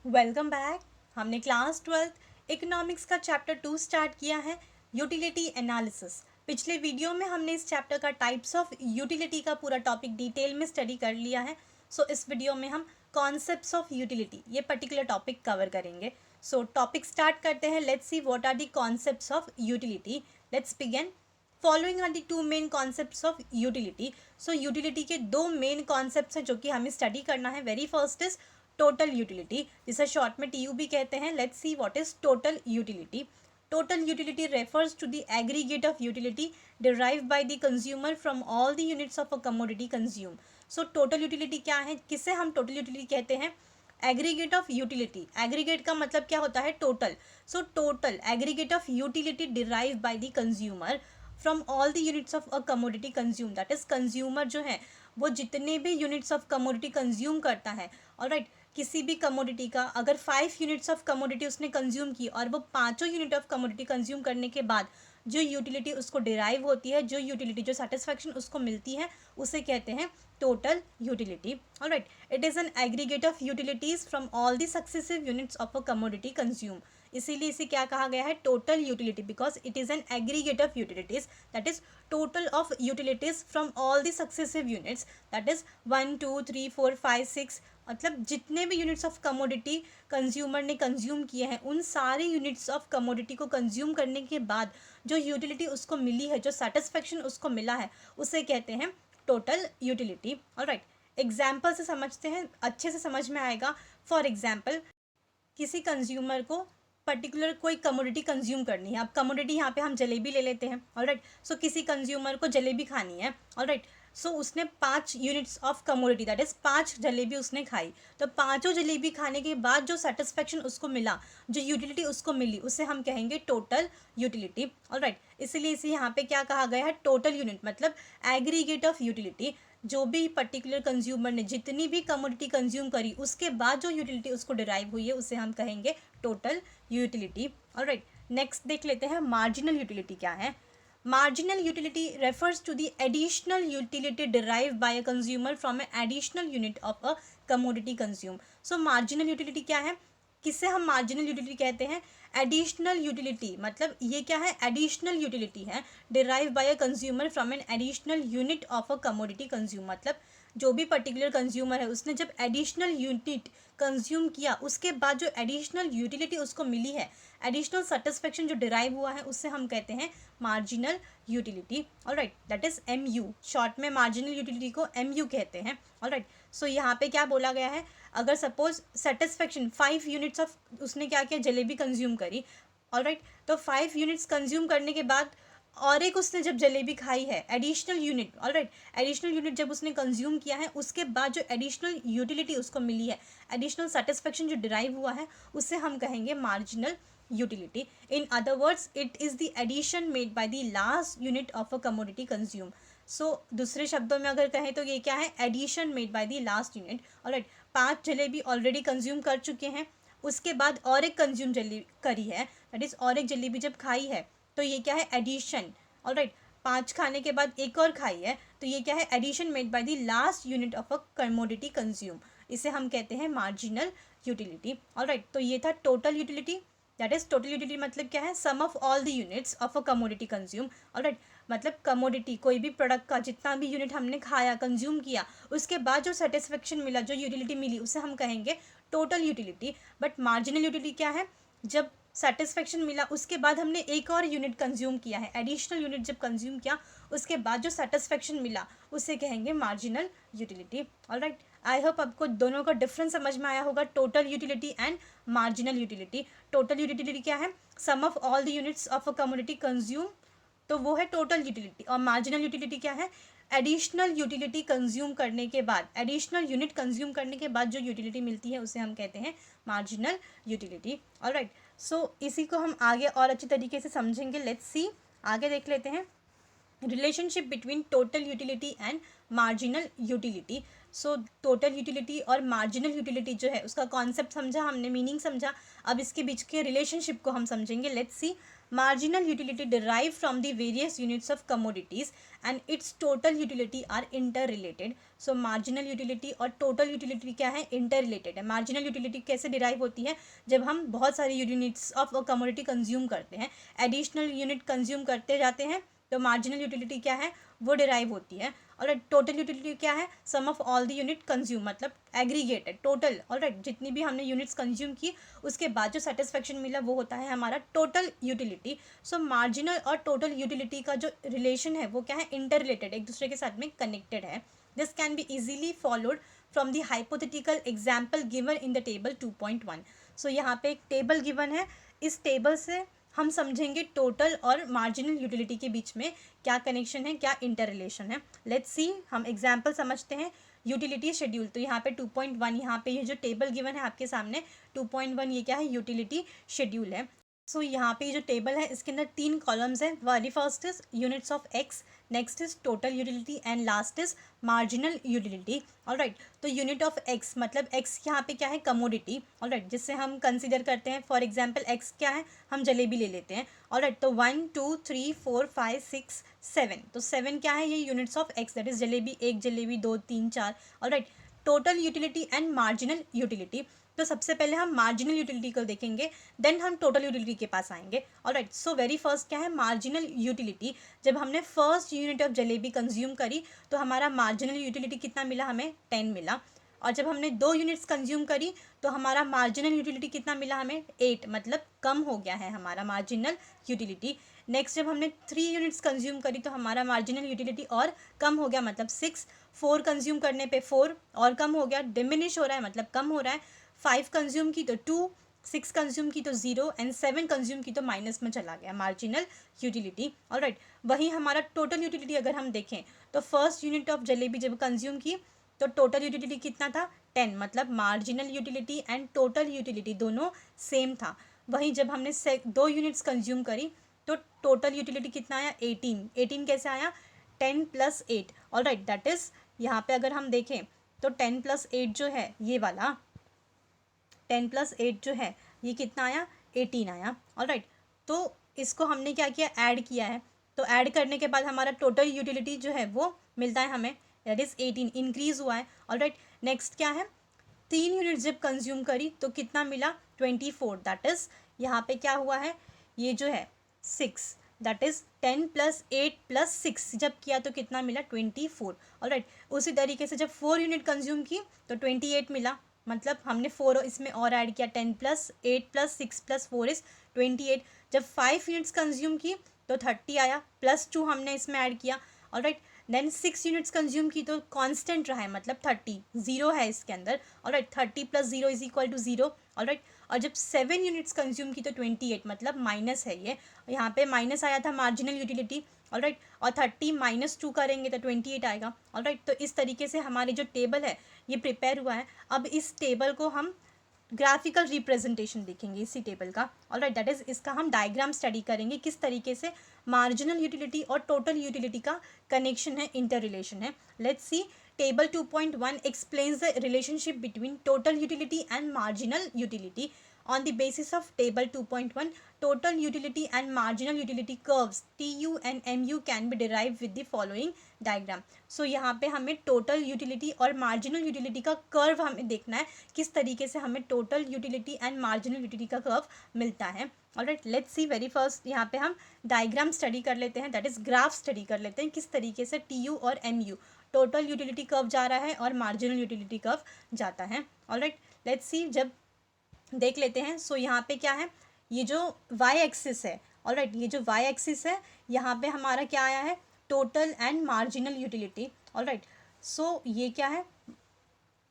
Welcome back. हमने class 12th economics का chapter 2 start किया है, यूटिलिटी एनालिसिस। पिछले वीडियो में हमने इस चैप्टर का टाइप्स ऑफ यूटिलिटी का पूरा टॉपिक डिटेल में स्टडी कर लिया है। इस वीडियो में हम कॉन्सेप्ट्स ऑफ यूटिलिटी ये पर्टिकुलर टॉपिक कवर करेंगे। टॉपिक स्टार्ट करते हैं। Let's see what are the concepts of utility. Let's begin. Following are the two main concepts of utility. Utility के दो मेन कॉन्सेप्ट्स हैं जो कि हमें स्टडी करना है। Very first is total utility, जिसे शॉर्ट में टीयू भी कहते हैं। Let's see what is total utility. Total utility refers to the aggregate of utility derived by the consumer from all the units of a commodity consume। Total utility क्या है, किसे हम total utility कहते हैं? Aggregate of utility. Aggregate का मतलब क्या होता है? Total. Total aggregate of utility derive by the consumer from all the units of a commodity consume. That is consumer जो है वो जितने भी यूनिट्स ऑफ कमोडिटी कंज्यूम करता है, ऑलराइट, किसी भी कमोडिटी का अगर 5 यूनिट्स ऑफ कमोडिटी उसने कंज्यूम की और वो पाँचों यूनिट ऑफ कमोडिटी कंज्यूम करने के बाद जो यूटिलिटी उसको डिराइव होती है, जो यूटिलिटी जो सेटिस्फैक्शन उसको मिलती है, उसे कहते हैं total utility. Alright, it is an aggregate of utilities from all the successive units of a commodity consume. इसीलिए इसे क्या कहा गया है? Total utility, because it is an aggregate of utilities, that is total of utilities from all the successive units, that is 1 2 3 4 5 6, मतलब जितने भी units of commodity consumer ने कंज्यूम किए हैं, उन सारे यूनिट्स ऑफ कमोडिटी को कंज्यूम करने के बाद जो यूटिलिटी उसको मिली है, जो सेटिस्फैक्शन उसको मिला है, उसे कहते हैं टोटल यूटिलिटी। ऑलराइट, एग्जाम्पल से समझते हैं, अच्छे से समझ में आएगा। फॉर एग्जाम्पल, किसी कंज्यूमर को पर्टिकुलर कोई कमोडिटी कंज्यूम करनी है। अब कमोडिटी यहाँ पे हम जलेबी ले लेते हैं। ऑलराइट, किसी कंज्यूमर को जलेबी खानी है। ऑलराइट, उसने 5 units of commodity, that is 5 jalebi उसने खाई। तो पाँचों जलेबी खाने के बाद जो सेटिस्फैक्शन उसको मिला, जो यूटिलिटी उसको मिली, उसे हम कहेंगे टोटल यूटिलिटी। ऑलराइट, इसीलिए इसे यहाँ पे क्या कहा गया है? टोटल यूनिट, मतलब एग्रीगेट ऑफ यूटिलिटी। जो भी पर्टिकुलर कंज्यूमर ने जितनी भी कमोडिटी कंज्यूम करी, उसके बाद जो यूटिलिटी उसको डिराइव हुई है, उसे हम कहेंगे टोटल यूटिलिटी। ऑलराइट, नेक्स्ट देख लेते हैं मार्जिनल यूटिलिटी क्या है। Marginal utility refers to the additional utility derived by a consumer from an additional unit of a commodity consumed। Marginal utility क्या है, किससे हम marginal utility कहते हैं? Additional utility, मतलब ये क्या है? Additional utility है derived by a consumer from an additional unit of a commodity consumed। मतलब जो भी पर्टिकुलर कंज्यूमर है उसने जब एडिशनल यूनिट कंज्यूम किया, उसके बाद जो एडिशनल यूटिलिटी उसको मिली है, एडिशनल सेटिस्फैक्शन जो डिराइव हुआ है, उससे हम कहते हैं marginal utility. Alright, that is MU। Short में मार्जिनल यूटिलिटी को MU कहते हैं। ऑलराइट, यहाँ पे क्या बोला गया है? अगर सपोज सेटिस्फैक्शन 5 यूनिट्स ऑफ उसने क्या किया? जलेबी कंज्यूम करी। ऑलराइट, तो 5 यूनिट्स कंज्यूम करने के बाद और एक उसने जब जलेबी खाई है, additional unit, alright, additional unit जब उसने कंज्यूम किया है, उसके बाद जो एडिशनल यूटिलिटी उसको मिली है, एडिशनल सेटिस्फैक्शन जो डिराइव हुआ है, उससे हम कहेंगे marginal utility. In other words, it is the addition made by the last unit of a commodity consume. दूसरे शब्दों में अगर कहें तो ये क्या है? Addition made by the last unit. Alright, 5 jalebi already consume कर चुके हैं, उसके बाद और एक कंज्यूम जलेबी करी है, दैट इज़ और एक जलेबी जब खाई है, तो ये क्या है? एडिशन। ऑलराइट, 5 खाने के बाद एक और खाई है, तो ये क्या है? Addition made by the last unit of a commodity consume. इसे हम कहते हैं मार्जिनल यूटिलिटी। ऑलराइट, तो ये था total utility. That is total utility मतलब क्या है? Sum of all the units of a commodity consume. Alright, मतलब कमोडिटी कोई भी प्रोडक्ट का जितना भी यूनिट हमने खाया, कंज्यूम किया, उसके बाद जो सेटिस्फेक्शन मिला, जो यूटिलिटी मिली, उसे हम कहेंगे total utility. But marginal utility क्या है? जब सेटिस्फेक्शन मिला, उसके बाद हमने एक और यूनिट कंज्यूम किया है, एडिशनल यूनिट जब कंज्यूम किया, उसके बाद जो सेटिस्फेक्शन मिला, उसे कहेंगे marginal utility. Alright, I hope आपको दोनों का डिफरेंस समझ में आया होगा, total utility and marginal utility. Total utility क्या है? Sum of all the units of a commodity consume, तो वो है टोटल यूटिलिटी। और मार्जिनल यूटिलिटी क्या है? एडिशनल यूटिलिटी कंज्यूम करने के बाद, एडिशनल यूनिट कंज्यूम करने के बाद जो यूटिलिटी मिलती है, उसे हम कहते हैं मार्जिनल यूटिलिटी। ऑलराइट, इसी को हम आगे और अच्छी तरीके से समझेंगे। लेट्स सी, आगे देख लेते हैं relationship between total utility and marginal utility. Total utility और मार्जिनल यूटिलिटी जो है, उसका कॉन्सेप्ट समझा हमने, मीनिंग समझा। अब इसके बीच के रिलेशनशिप को हम समझेंगे। Let's see, marginal utility derive from the various units of commodities and its total utility are inter related. So marginal utility और टोटल यूटिलिटी क्या है, इंटर रिलेटेड है। मार्जिनल यूटिलिटी कैसे डिराइव होती है, जब हम बहुत सारी यूनिट्स ऑफ कमोडिटी कंज्यूम करते हैं, एडिशनल यूनिट कंज्यूम करते जाते हैं, तो मार्जिनल यूटिलिटी क्या है, वो डिराइव होती है। और टोटल यूटिलिटी क्या है, sum of all the unit consume, मतलब एग्रीगेटेड टोटल। ऑलराइट, जितनी भी हमने यूनिट्स कंज्यूम की उसके बाद जो सेटिस्फेक्शन मिला वो होता है हमारा टोटल यूटिलिटी। सो मार्जिनल और टोटल यूटिलिटी का जो रिलेशन है वो क्या है, इंटर रिलेटेड, एक दूसरे के साथ में कनेक्टेड है। This can be easily followed from the hypothetical example given in the table 2.1। सो यहाँ पे एक टेबल गिवन है, इस टेबल से हम समझेंगे टोटल और मार्जिनल यूटिलिटी के बीच में क्या कनेक्शन है, क्या इंटर रिलेशन है। लेट्स सी, हम एग्जांपल समझते हैं। यूटिलिटी शेड्यूल, तो यहाँ पे 2.1, यहाँ पे ये जो टेबल गिवन है आपके सामने 2.1, ये क्या है, यूटिलिटी शेड्यूल है। सो यहाँ पे जो टेबल है इसके अंदर 3 कॉलम्स हैं। Very first is units of x, next is total utility and last is marginal utility. Alright, तो यूनिट ऑफ एक्स मतलब एक्स यहाँ पे क्या है, कमोडिटी। ऑलराइट, जिससे हम कंसीडर करते हैं, फॉर एग्जांपल एक्स क्या है, हम जलेबी ले लेते हैं। ऑलराइट, तो 1 2 3 4 5 6 7, तो 7 क्या है, ये units of X, that is jalebi, एक jalebi, 2 3 4। Alright, total utility and marginal utility, तो सबसे पहले हम मार्जिनल यूटिलिटी को देखेंगे, देन हम टोटल यूटिलिटी के पास आएंगे। ऑलराइट, सो वेरी फर्स्ट क्या है, मार्जिनल यूटिलिटी। जब हमने first unit of jalebi consume करी तो हमारा मार्जिनल यूटिलिटी कितना मिला, हमें 10 मिला। और जब हमने 2 यूनिट्स कंज्यूम करी तो हमारा मार्जिनल यूटिलिटी कितना मिला, हमें 8, मतलब कम हो गया है हमारा मार्जिनल यूटिलिटी। नेक्स्ट जब हमने 3 यूनिट्स कंज्यूम करी तो हमारा मार्जिनल यूटिलिटी और कम हो गया, मतलब 6। 4 कंज्यूम करने पे 4 और कम हो गया, डिमिनिश हो रहा है, मतलब कम हो रहा है। 5 कंज्यूम की तो 2, 6 कंज्यूम की तो 0 एंड 7 कंज्यूम की तो माइनस में चला गया मार्जिनल यूटिलिटी। ऑलराइट, वहीं हमारा टोटल यूटिलिटी अगर हम देखें तो फर्स्ट यूनिट ऑफ जलेबी जब कंज्यूम की तो टोटल यूटिलिटी कितना था, 10, मतलब marginal utility and total utility दोनों सेम था। वहीं जब हमने 2 यूनिट्स कंज्यूम करी तो टोटल यूटिलिटी कितना आया, 18। 18 कैसे आया, 10 + 8। ऑलराइट, दैट इज़ यहाँ पे अगर हम देखें तो 10 + 8 जो है ये वाला, 10 + 8 जो है ये कितना आया, 18 आया। ऑलराइट, तो इसको हमने क्या किया, ऐड किया है। तो ऐड करने के बाद हमारा टोटल यूटिलिटी जो है वो मिलता है हमें, दैट इज़ 18, इंक्रीज़ हुआ है। ऑलराइट, नेक्स्ट क्या है, 3 यूनिट जब कंज्यूम करी तो कितना मिला, 24, दैट इज़ यहाँ पे क्या हुआ है, ये जो है 6, दैट इज़ 10 + 8 + 6 जब किया तो कितना मिला, 24। ऑलराइट, उसी तरीके से जब 4 यूनिट कंज्यूम की तो 28 मिला, मतलब हमने 4 इसमें और ऐड किया, 10 + 8 + 6 + 4 इज़ 28। जब 5 यूनिट्स कंज्यूम की तो 30 आया, +2 हमने इसमें ऐड किया। ऑलराइट, देन 6 यूनिट्स कंज्यूम की तो कांस्टेंट रहा है, मतलब 30, 0 है इसके अंदर। ऑलराइट, 30 + 0 = 0। ऑलराइट, और जब 7 यूनिट्स कंज्यूम की तो 28, मतलब माइनस है ये, यहाँ पे माइनस आया था मार्जिनल यूटिलिटी। ऑलराइट, और 30 - 2 करेंगे तो 28 आएगा। ऑलराइट, तो इस तरीके से हमारी जो टेबल है ये प्रिपेयर हुआ है। अब इस टेबल को हम ग्राफिकल रिप्रेजेंटेशन देखेंगे इसी टेबल का। ऑलराइट, दैट इज़ इसका हम डायग्राम स्टडी करेंगे, किस तरीके से मार्जिनल यूटिलिटी और टोटल यूटिलिटी का कनेक्शन है, इंटर रिलेशन है। Let's see, table 2.1 explains the relationship between total utility and marginal utility. On the basis of table 2.1, total utility and marginal utility curves TU and MU can be derived with the following diagram. So यहाँ पे हमें total utility और marginal utility का curve हमें देखना है, किस तरीके से हमें total utility and marginal utility का curve मिलता है। Alright, let's see, very first यहाँ पे हम डायग्राम स्टडी कर लेते हैं, दैट इज़ ग्राफ स्टडी कर लेते हैं, किस तरीके से TU और MU टोटल यूटिलिटी कर्व जा रहा है और मार्जिनल यूटिलिटी कर्व जाता है। ऑलराइट, लेट्स सी, जब देख लेते हैं। सो यहाँ पे क्या है, ये जो वाई एक्सिस है, ऑलराइट, ये जो वाई एक्सिस है यहाँ पे हमारा क्या आया है, total and marginal utility. Alright, so ये क्या है,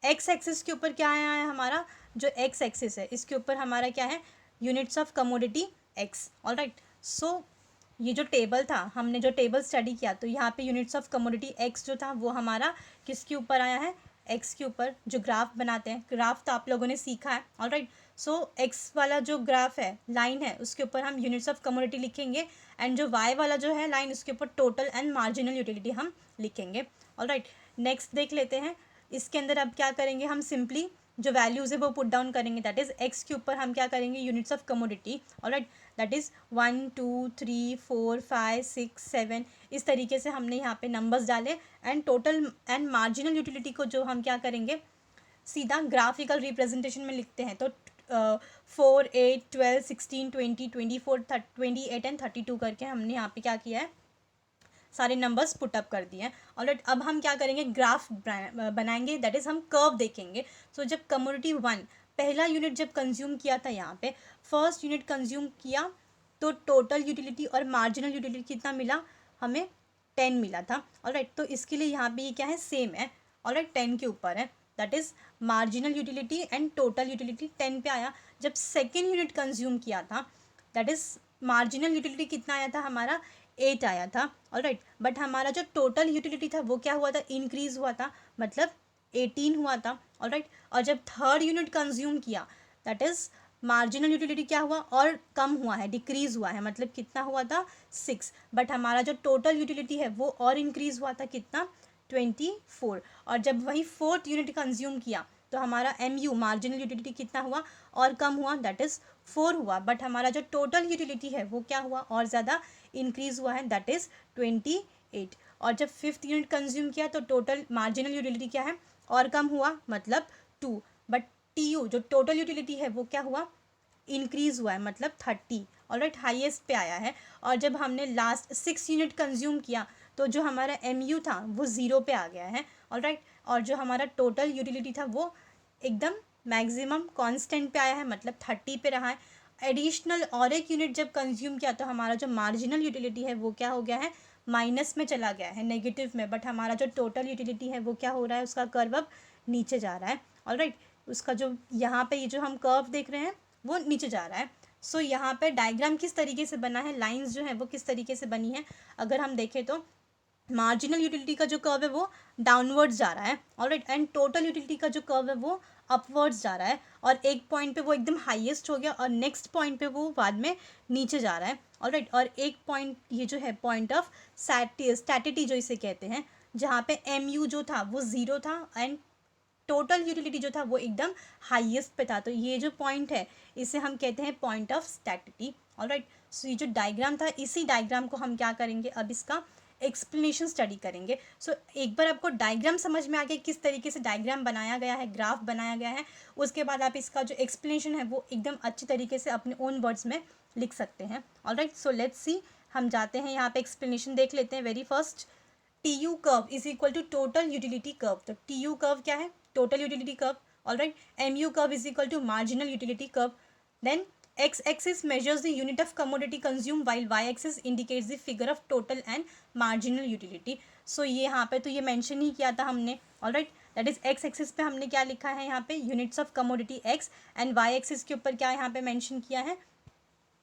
एक्स एक्सिस के ऊपर क्या आया है, हमारा जो एक्स एक्सिस है इसके ऊपर हमारा क्या है, units of commodity X. Alright, so ये जो टेबल था, हमने जो टेबल स्टडी किया तो यहाँ पे यूनिट्स ऑफ कमोडिटी एक्स जो था वो हमारा किसके ऊपर आया है, एक्स के ऊपर। जो ग्राफ बनाते हैं, ग्राफ तो आप लोगों ने सीखा है। ऑलराइट, सो एक्स वाला जो ग्राफ है, लाइन है, उसके ऊपर हम यूनिट्स ऑफ कमोडिटी लिखेंगे, एंड जो वाई वाला जो है लाइन, उसके ऊपर टोटल एंड मार्जिनल यूटिलिटी हम लिखेंगे। ऑलराइट, नेक्स्ट देख लेते हैं, इसके अंदर अब क्या करेंगे, हम सिंपली जो वैल्यूज़ है वो पुट डाउन करेंगे, दैट इज़ एक्स के ऊपर हम क्या करेंगे, units of commodity. Alright, that is 1 2 3 4 5 6 7 इस तरीके से हमने यहाँ पे नंबर्स डाले and total and marginal utility को जो हम क्या करेंगे सीधा ग्राफिकल रिप्रेजेंटेशन में लिखते हैं। तो 4 8 12 16 20 24 28 एंड 32 करके हमने यहाँ पे क्या किया है सारे नंबर्स पुटअप कर दिए हैं। ऑलराइट, अब हम क्या करेंगे ग्राफ बनाएंगे, दैट इज़ हम कर्व देखेंगे। सो जब कमोडिटी 1 पहला यूनिट जब कंज्यूम किया था, यहाँ पे फर्स्ट यूनिट कंज्यूम किया तो टोटल यूटिलिटी और मार्जिनल यूटिलिटी कितना मिला हमें 10 मिला था। ऑलराइट, तो इसके लिए यहाँ पे ये क्या है सेम है। ऑलराइट, 10 के ऊपर है, that is marginal utility and total utility 10 पे आया। जब सेकेंड यूनिट कंज्यूम किया था दैट इज़ मार्जिनल यूटिलिटी कितना आया था हमारा 8 आया था। ऑलराइट, बट हमारा जो टोटल यूटिलिटी था वो क्या हुआ था इंक्रीज हुआ था, मतलब 18 हुआ था। ऑलराइट, और जब थर्ड यूनिट कंज्यूम किया दैट इज़ मार्जिनल यूटिलिटी क्या हुआ और कम हुआ है, डिक्रीज हुआ है, मतलब कितना हुआ था 6, बट हमारा जो टोटल यूटिलिटी है वो और इंक्रीज हुआ था कितना 24। और जब वही फोर्थ यूनिट कंज्यूम किया तो हमारा MU मार्जिनल यूटिलिटी कितना हुआ और कम हुआ, दैट इज़ 4 हुआ, बट हमारा जो टोटल यूटिलिटी है वो क्या हुआ और ज़्यादा इंक्रीज हुआ है, दैट इज़ 28। और जब फिफ्थ यूनिट कंज्यूम किया तो टोटल मार्जिनल यूटिलिटी क्या है और कम हुआ, मतलब 2, बट TU जो टोटल यूटिलिटी है वो क्या हुआ इंक्रीज हुआ है, मतलब 30। ऑलराइट, हाईएस्ट पे आया है। और जब हमने लास्ट 6 यूनिट कंज्यूम किया तो जो हमारा MU था वो 0 पे आ गया है। ऑलराइट, और जो हमारा टोटल यूटिलिटी था वो एकदम मैक्सिमम कांस्टेंट पे आया है, मतलब 30 पे रहा है। एडिशनल और एक यूनिट जब कंज्यूम किया तो हमारा जो मार्जिनल यूटिलिटी है वो क्या हो गया है माइनस में चला गया है, नेगेटिव में, बट हमारा जो टोटल यूटिलिटी है वो क्या हो रहा है उसका कर्व अब नीचे जा रहा है। ऑलराइट, उसका जो यहाँ पे ये जो हम कर्व देख रहे हैं वो नीचे जा रहा है। सो यहाँ पे डायग्राम किस तरीके से बना है, लाइंस जो है वो किस तरीके से बनी है, अगर हम देखें तो मार्जिनल यूटिलिटी का जो कर्व है वो डाउनवर्ड्स जा रहा है। ऑलराइट, एंड टोटल यूटिलिटी का जो कर्व है वो अपवर्ड्स जा रहा है, और एक पॉइंट पे वो एकदम हाईएस्ट हो गया और नेक्स्ट पॉइंट पे वो बाद में नीचे जा रहा है। ऑलराइट, और एक पॉइंट ये जो है पॉइंट ऑफ स्टैटिटी जो इसे कहते हैं, जहाँ पे MU जो था वो 0 था एंड टोटल यूटिलिटी जो था वो एकदम हाईएस्ट पे था। तो ये जो पॉइंट है इसे हम कहते हैं पॉइंट ऑफ स्टैटिटी। ऑलराइट, सो ये जो डायग्राम था इसी डायग्राम को हम क्या करेंगे अब इसका एक्सप्लेनेशन स्टडी करेंगे। सो एक बार आपको डायग्राम समझ में आ गया किस तरीके से डायग्राम बनाया गया है, ग्राफ बनाया गया है, उसके बाद आप इसका जो एक्सप्लेनेशन है वो एकदम अच्छी तरीके से अपने ओन वर्ड्स में लिख सकते हैं। ऑलराइट, सो लेट्स सी, हम जाते हैं यहाँ पे एक्सप्लेनेशन देख लेते हैं। Very first, TU curve is equal to total utility curve. तो TU कर्व क्या है, total utility curve. Alright, MU curve is equal to marginal utility curve. Then x-axis measures the unit of commodity consumed while y-axis indicates the figure of total and marginal utility. So ये यहाँ पे तो ये mention ही किया था हमने। Alright, that is x-axis पे हमने क्या लिखा है यहाँ पे units of commodity x, and y-axis के ऊपर क्या यहाँ पे मेंशन किया है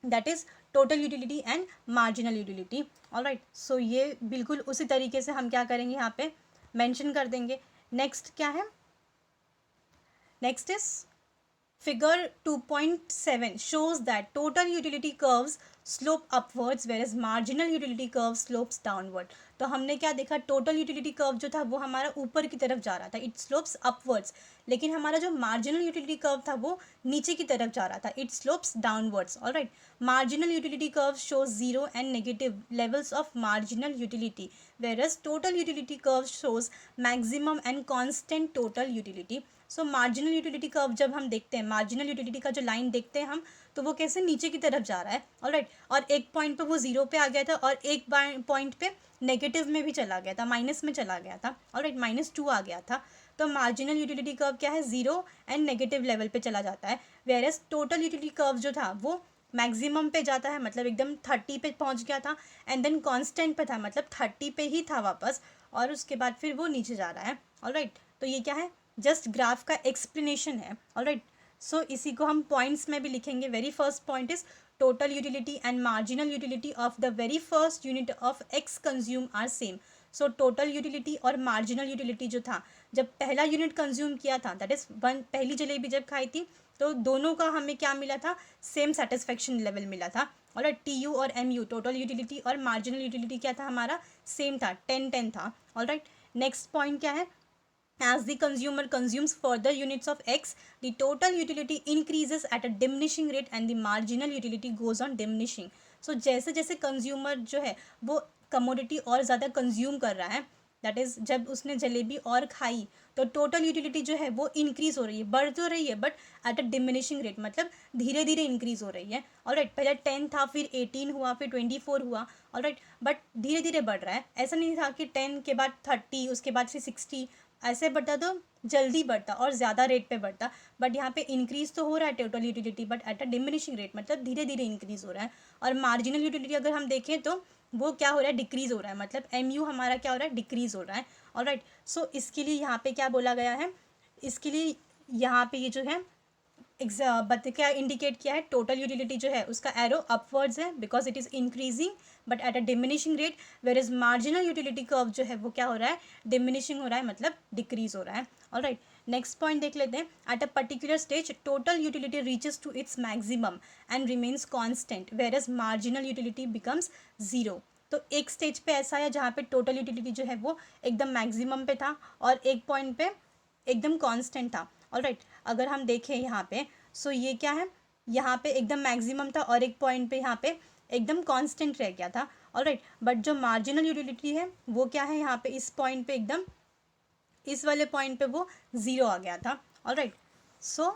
that is total utility and marginal utility. Alright, so ये बिल्कुल उसी तरीके से हम क्या करेंगे यहाँ पे मेंशन कर देंगे। नेक्स्ट क्या है, next is Figure 2.7 shows that total utility curves slope upwards whereas marginal utility curve slopes downward. तो हमने क्या देखा, टोटल यूटिलिटी कर्व जो था वो हमारा ऊपर की तरफ जा रहा था, इट स्लोप्स अपवर्ड्स, लेकिन हमारा जो मार्जिनल यूटिलिटी कर्व था वो नीचे की तरफ जा रहा था, it slopes downwards. Alright, marginal utility curve shows zero and negative levels of marginal utility whereas total utility curve shows maximum and constant total utility. So marginal utility curve जब हम देखते हैं, मार्जिनल यूटिलिटी का जो line देखते हैं हम, तो वो कैसे नीचे की तरफ जा रहा है। ऑलराइट, और एक पॉइंट पे वो 0 पे आ गया था और एक पॉइंट पे नेगेटिव में भी चला गया था, माइनस में चला गया था। ऑलराइट, -2 आ गया था। तो मार्जिनल यूटिलिटी कर्व क्या है, 0 एंड नेगेटिव लेवल पे चला जाता है, वेयरएज टोटल यूटिलिटी कर्व जो था वो मैक्सिमम पे जाता है, मतलब एकदम 30 पे पहुंच गया था, एंड देन कांस्टेंट पे था, मतलब 30 पे ही था वापस, और उसके बाद फिर वो नीचे जा रहा है। ऑलराइट, तो ये क्या है, जस्ट ग्राफ का एक्सप्लेनेशन है। ऑलराइट, सो इसी को हम पॉइंट्स में भी लिखेंगे। Very first point is total utility and marginal utility of the very first unit of x consume are same. So total utility और मार्जिनल यूटिलिटी जो था, जब पहला यूनिट कंज्यूम किया था, दैट इज पहली जलेबी जब खाई थी, तो दोनों का हमें क्या मिला था, सेम सेटिस्फेक्शन लेवल मिला था। और TU और MU टोटल यूटिलिटी और मार्जिनल यूटिलिटी क्या था हमारा, सेम था, 10-10 था। ऑलराइट, नेक्स्ट पॉइंट क्या है, As the consumer consumes further units of X, the total utility increases at a diminishing rate and the marginal utility goes on diminishing. So जैसे जैसे consumer जो है वो commodity और ज़्यादा consume कर रहा है, दैट इज़ जब उसने जलेबी और खाई तो टोटल यूटिलिटी जो है वो इंक्रीज हो रही है, बढ़ तो रही है but at a diminishing rate, मतलब धीरे धीरे इंक्रीज हो रही है. ऑलराइट, पहले 10 था, फिर 18 हुआ, फिर 24 हुआ. ऑलराइट, बट धीरे धीरे बढ़ रहा है. ऐसा नहीं था कि 10 के बाद 30, उसके बाद फिर 60, ऐसे बढ़ता तो जल्दी बढ़ता और ज़्यादा रेट पे बढ़ता. बट यहाँ पे इंक्रीज तो हो रहा है total utility but at a diminishing rate, मतलब धीरे धीरे इंक्रीज हो रहा है. और मार्जिनल यूटिलिटी अगर हम देखें तो वो क्या हो रहा है, डिक्रीज हो रहा है, मतलब MU हमारा क्या हो रहा है, डिक्रीज हो रहा है. ऑलराइट, सो इसके लिए यहाँ पे क्या बोला गया है, इसके लिए यहाँ पे ये जो है क्या इंडिकेट किया है, टोटल यूटिलिटी जो है उसका एरो अपवर्ड्स है because it is increasing but at a diminishing rate, where is marginal utility curve जो है वो क्या हो रहा है, डिमिनिशिंग हो रहा है, मतलब डिक्रीज हो रहा है. ऑलराइट, नेक्स्ट पॉइंट देख लेते हैं. At a particular stage total utility reaches to its maximum and remains constant where is marginal utility becomes zero. तो एक स्टेज पे ऐसा है जहाँ पे टोटल यूटिलिटी जो है वो एकदम मैक्सिमम पे था और एक पॉइंट पे एकदम कांस्टेंट था. ऑलराइट, अगर हम देखें यहाँ पे, सो ये क्या है, यहाँ पे एकदम मैक्सिमम था और एक पॉइंट पे यहाँ पे एकदम कांस्टेंट रह गया था. ऑलराइट, बट जो मार्जिनल यूटिलिटी है वो क्या है, यहाँ पे इस पॉइंट पे एकदम इस वाले पॉइंट पे वो ज़ीरो आ गया था. ऑलराइट, सो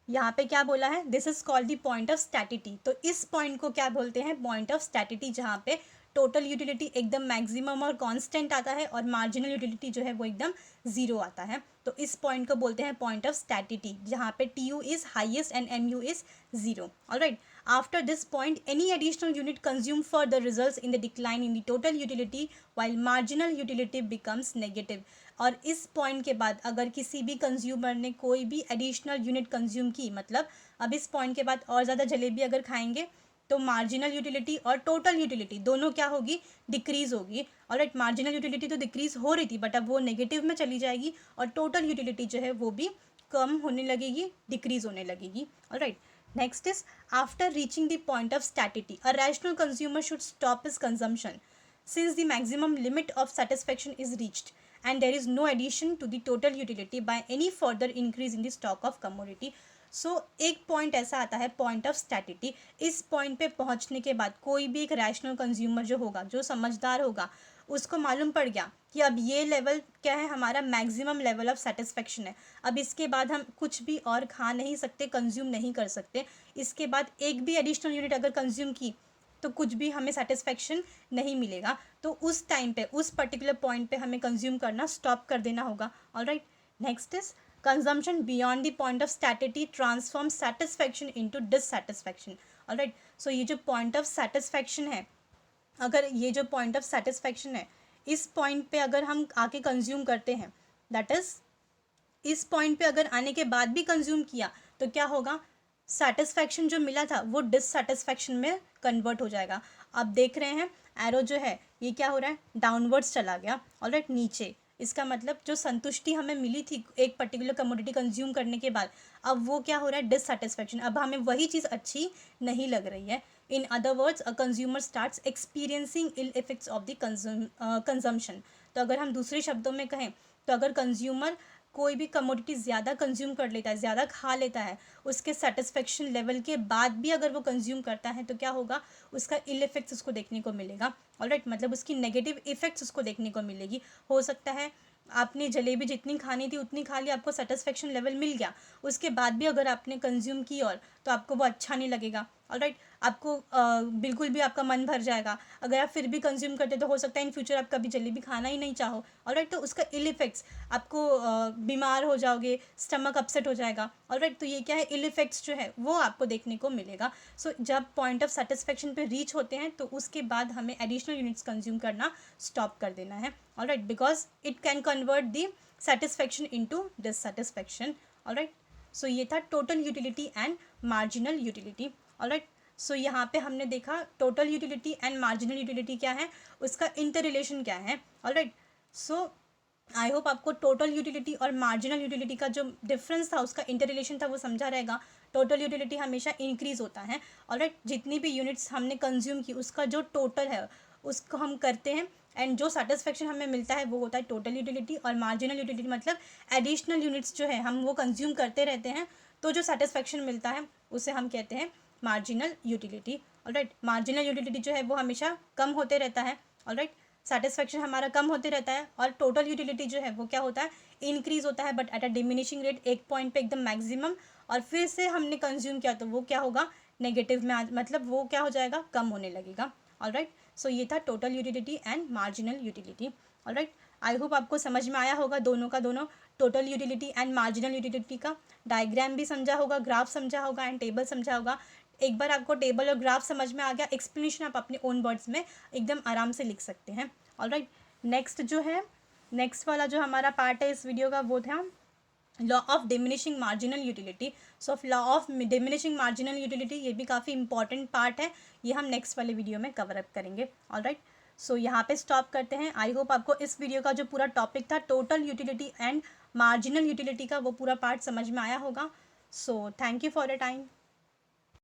यहाँ पे क्या बोला है, this is called the point of satiety. तो इस पॉइंट को क्या बोलते हैं, पॉइंट ऑफ स्टैटिटी, जहाँ पे टोटल यूटिलिटी एकदम मैक्सिमम और कांस्टेंट आता है और मार्जिनल यूटिलिटी जो है वो एकदम जीरो आता है. तो इस पॉइंट को बोलते हैं पॉइंट ऑफ स्टैटिटी, जहाँ पे TU is highest and MU is zero. Alright, after this point any additional unit consumed further results in the decline in the total utility while marginal utility becomes negative. और इस point के बाद अगर किसी भी consumer ने कोई भी एडिशनल यूनिट कंज्यूम की, मतलब अब इस पॉइंट के बाद और ज़्यादा जलेबी अगर खाएंगे तो मार्जिनल यूटिलिटी और टोटल यूटिलिटी दोनों क्या होगी, डिक्रीज होगी. और राइट, मार्जिनल यूटिलिटी तो डिक्रीज हो रही थी बट अब वो नेगेटिव में चली जाएगी और टोटल यूटिलिटी जो है वो भी कम होने लगेगी, डिक्रीज होने लगेगी. और right, next is after reaching the point of satiety a rational consumer should stop his consumption since the maximum limit of satisfaction is reached and there is no addition to the total utility by any further increase in the stock of commodity. सो एक point ऐसा आता है, point of स्टैटिटी. इस point पे पहुंचने के बाद कोई भी एक रैशनल कंज्यूमर जो होगा, जो समझदार होगा, उसको मालूम पड़ गया कि अब ये लेवल क्या है, हमारा मैक्सिमम लेवल ऑफ सेटिस्फेक्शन है, अब इसके बाद हम कुछ भी और खा नहीं सकते, कंज्यूम नहीं कर सकते. इसके बाद एक भी एडिशनल यूनिट अगर कंज्यूम की तो कुछ भी हमें सेटिस्फेक्शन नहीं मिलेगा. तो उस टाइम पे, उस पर्टिकुलर पॉइंट पे हमें कंज्यूम करना स्टॉप कर देना होगा. Alright, next is consumption beyond the point of satiety transform satisfaction into dissatisfaction. Alright, so ये जो पॉइंट ऑफ सेटिस्फेक्शन है, अगर ये जो पॉइंट ऑफ सेटिस्फेक्शन है, इस पॉइंट पे अगर हम आके कंज्यूम करते हैं, दैट इज इस पॉइंट पे अगर आने के बाद भी कंज्यूम किया तो क्या होगा, सेटिस्फैक्शन जो मिला था वो डिससेटिस्फैक्शन में कन्वर्ट हो जाएगा. आप देख रहे हैं एरो जो है ये क्या हो रहा है, डाउनवर्ड्स चला गया. ऑलराइट, नीचे, इसका मतलब जो संतुष्टि हमें मिली थी एक पर्टिकुलर कमोडिटी कंज्यूम करने के बाद, अब वो क्या हो रहा है, डिससेटिस्फैक्शन. अब हमें वही चीज़ अच्छी नहीं लग रही है. In other words a consumer starts experiencing ill effects of the consumption. तो अगर हम दूसरे शब्दों में कहें तो अगर कंज्यूमर कोई भी कमोडिटी ज़्यादा कंज्यूम कर लेता है, ज़्यादा खा लेता है, उसके सेटिस्फेक्शन लेवल के बाद भी अगर वो कंज्यूम करता है तो क्या होगा, उसका इल इफेक्ट्स उसको देखने को मिलेगा. ऑलराइट, मतलब उसकी नेगेटिव इफेक्ट्स उसको देखने को मिलेगी. हो सकता है आपने जलेबी जितनी खानी थी उतनी खा ली, आपको सेटिस्फेक्शन लेवल मिल गया, उसके बाद भी अगर आपने कंज्यूम की और तो आपको वो अच्छा नहीं लगेगा. ऑलराइट, आपको बिल्कुल भी आपका मन भर जाएगा. अगर आप फिर भी कंज्यूम करते तो हो सकता है इन फ्यूचर आप कभी जलेबी खाना ही नहीं चाहो. ऑलराइट, तो उसका इल इफेक्ट्स, आपको बीमार हो जाओगे, स्टमक अपसेट हो जाएगा. ऑलराइट, तो ये क्या है, इल इफेक्ट्स जो है वो आपको देखने को मिलेगा. सो जब पॉइंट ऑफ सेटिस्फेक्शन पे रीच होते हैं तो उसके बाद हमें एडिशनल यूनिट्स कंज्यूम करना स्टॉप कर देना है. Alright, because it can convert the satisfaction into dissatisfaction. Alright, so ये था total utility and marginal utility. Alright, so यहाँ पे हमने देखा total utility and marginal utility क्या है, उसका इंटर रिलेशन क्या है. ऑलराइट, सो आई होप आपको टोटल यूटिलिटी और मार्जिनल यूटिलिटी का जो डिफरेंस था, उसका इंटर रिलेशन था, वो समझा रहेगा. टोटल यूटिलिटी हमेशा इंक्रीज होता है. ऑलराइट, जितनी भी यूनिट्स हमने कंज्यूम की उसका जो टोटल है उसको हम करते हैं एंड जो सेटिस्फेक्शन हमें मिलता है वो होता है टोटल यूटिलिटी, और मार्जिनल यूटिलिटी मतलब एडिशनल यूनिट्स जो है हम वो कंज्यूम करते रहते हैं तो जो सेटिस्फेक्शन मिलता है उसे हम कहते हैं marginal utility. Alright, marginal utility जो है वो हमेशा कम होते रहता है। ऑलराइट, सेटिस्फेक्शन हमारा कम होते रहता है, और टोटल यूटिलिटी जो है वो क्या होता है, इंक्रीज होता है but at a diminishing rate, एक पॉइंट पे एकदम मैक्सिमम, और फिर से हमने कंज्यूम किया तो वो क्या होगा, नेगेटिव में मतलब वो क्या हो जाएगा, कम होने लगेगा। ऑलराइट, सो ये था total utility and marginal utility. Alright, I hope आपको समझ में आया होगा दोनों का दोनों, total utility and marginal utility का डायग्राम भी समझा होगा, ग्राफ समझा होगा एंड टेबल समझा होगा। एक बार आपको टेबल और ग्राफ समझ में आ गया, एक्सप्लेनेशन आप अपने ओन वर्ड्स में एकदम आराम से लिख सकते हैं। ऑलराइट, नेक्स्ट जो है, नेक्स्ट वाला जो हमारा पार्ट है इस वीडियो का वो था law of diminishing marginal utility. So law of diminishing marginal utility ये भी काफ़ी इंपॉर्टेंट पार्ट है, ये हम नेक्स्ट वाले वीडियो में कवर अप करेंगे। ऑलराइट, सो यहाँ पे स्टॉप करते हैं। आई होप आपको इस वीडियो का जो पूरा टॉपिक था total utility and marginal utility का वो पूरा पार्ट समझ में आया होगा। So thank you for the time.